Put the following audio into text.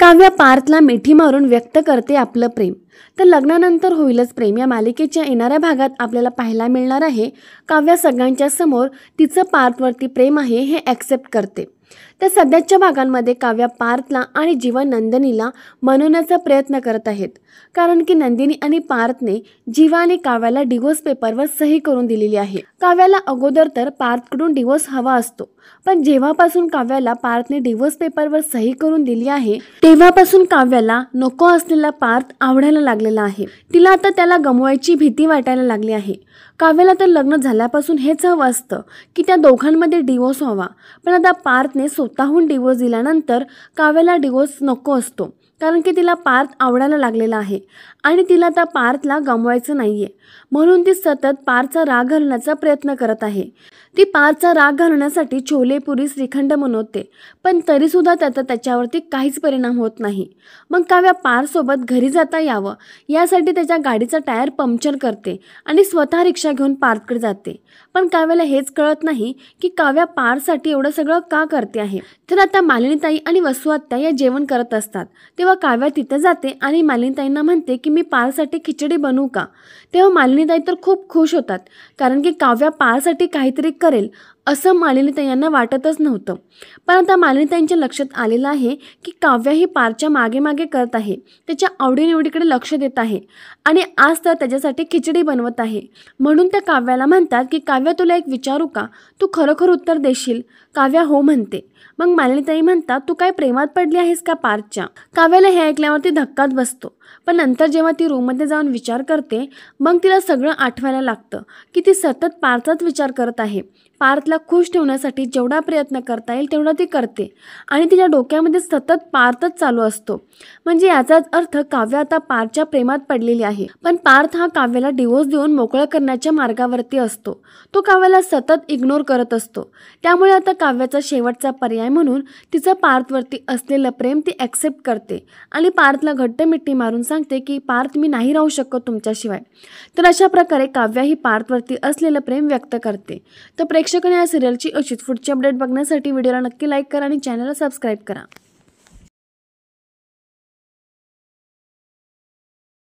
काव्या पार्थला मिठी मारून व्यक्त करते आपलं प्रेम। तर लग्नानंतर होईलच प्रेम या मालिकेच्या येणाऱ्या भागात आपल्याला पाहायला मिळणार आहे काव्या सगळ्यांच्या समोर तिचं पार्थवरती प्रेम आहे हे ॲक्सेप्ट करते। तर सध्याच्या भागांमध्ये काव्या पार्थला आणि जीवा नंदिनीला मनवण्याचा प्रयत्न करत आहेत, कारण की नंदिनी आणि पार्थने जीवा आणि काव्याला डिवोर्स पेपरवर सही करून दिलेली आहे। काव्याला अगोदर तर पार्थकडून डिवोर्स हवा असतो, पण जेव्हापासून काव्याला पार्थने डिवोर्स पेपरवर सही करून दिली आहे तेव्हापासून काव्याला नको असलेला पार्थ आवडायला लागलेला आहे। तिला आता त्याला गमवायची भीती वाटायला लागली आहे। काव्याला तर लग्न झाल्यापासून हेच हवं असतं की त्या दोघांमध्ये डिवोर्स व्हावा, पण आता पार्थने स्वतःहून डिवोर्स दिल्यानंतर काव्याला डिवोर्स नको असतो, कारण की तिला पार्थ आवडायला लागलेला आहे आणि तिला आता पार्थला गमवायचं नाहीये, म्हणून ती सतत पार्थचा राग घालण्याचा प्रयत्न करत आहे। ती पार्थचा राग घालण्यासाठी छोले पुरी श्रीखंड बनवते, पण तरीसुद्धा त्याच्यावरती काहीच परिणाम होत नाही। मग काव्या पार्थसोबत घरी जाता यावं यासाठी त्याच्या गाडीचा टायर पंक्चर करते आणि स्वतः रिक्षा घेऊन पार्थकडे जाते। पण काव्याला हेच कळत नाही की काव्या पार्थसाठी एवढं सगळं का करते आहे। तर आता मालिनीताई आणि वसू आत्या या जेवण करत असतात, तेव्हा काव्या तिथे जाते आणि मालिनीताईंना म्हणते की मी पार्थसाठी खिचडी बनवू का। तेव्हा मालिनीताई तर खूप खुश होतात, कारण की काव्या पार्थसाठी काहीतरी करेल असं मालिनीताईंना वाटतच नव्हतं। पण आता मालिनीताईंच्या लक्षात आलेलं आहे की काव्या ही पार्थच्या मागे मागे करत आहे, त्याच्या आवडीनिवडीकडे लक्ष देत आहे आणि आज तर त्याच्यासाठी खिचडी बनवत आहे। म्हणून त्या काव्याला म्हणतात की काव्या तुला एक विचारू का, तू खरोखर उत्तर देशील। काव्या हो म्हणते। मग मालिनीताई म्हणतात तू काय प्रेमात पडली आहेस का पार्थच्या। काव्याला हे ऐकल्यावरती धक्काच बसतो, पण नंतर जेव्हा ती रूममध्ये जाऊन विचार करते मग तिला सगळं आठवायला लागतं की ती सतत पार्थचाच विचार करत आहे। पार्थला खुश ठेवण्यासाठी जेवढा प्रयत्न करता येईल तेवढा ती करते आणि तिच्या डोक्यामध्ये सतत पार्थच चालू असतो। म्हणजे याचाच अर्थ काव्या आता पार्थच्या प्रेमात पडलेली आहे, पण पार्थ हा काव्याला डिवोर्स देऊन मोकळं करण्याच्या मार्गावरती असतो। तो काव्याला सतत इग्नोर करत असतो, त्यामुळे आता काव्याचा शेवटचा पर्याय म्हणून तिचं पार्थवरती असलेलं प्रेम ती ॲक्सेप्ट करते आणि पार्थला घट्ट मिठी मारून सांगते की पार्थ मी नाही राहू शकत तुमच्याशिवाय। तर अशा प्रकारे काव्या ही पार्थवरती असलेलं प्रेम व्यक्त करते। तर प्रेक्षकांनी या सिरियलची अशीच पुढची अपडेट बघण्यासाठी व्हिडिओला नक्की लाईक करा आणि चॅनलला सबस्क्राईब करा।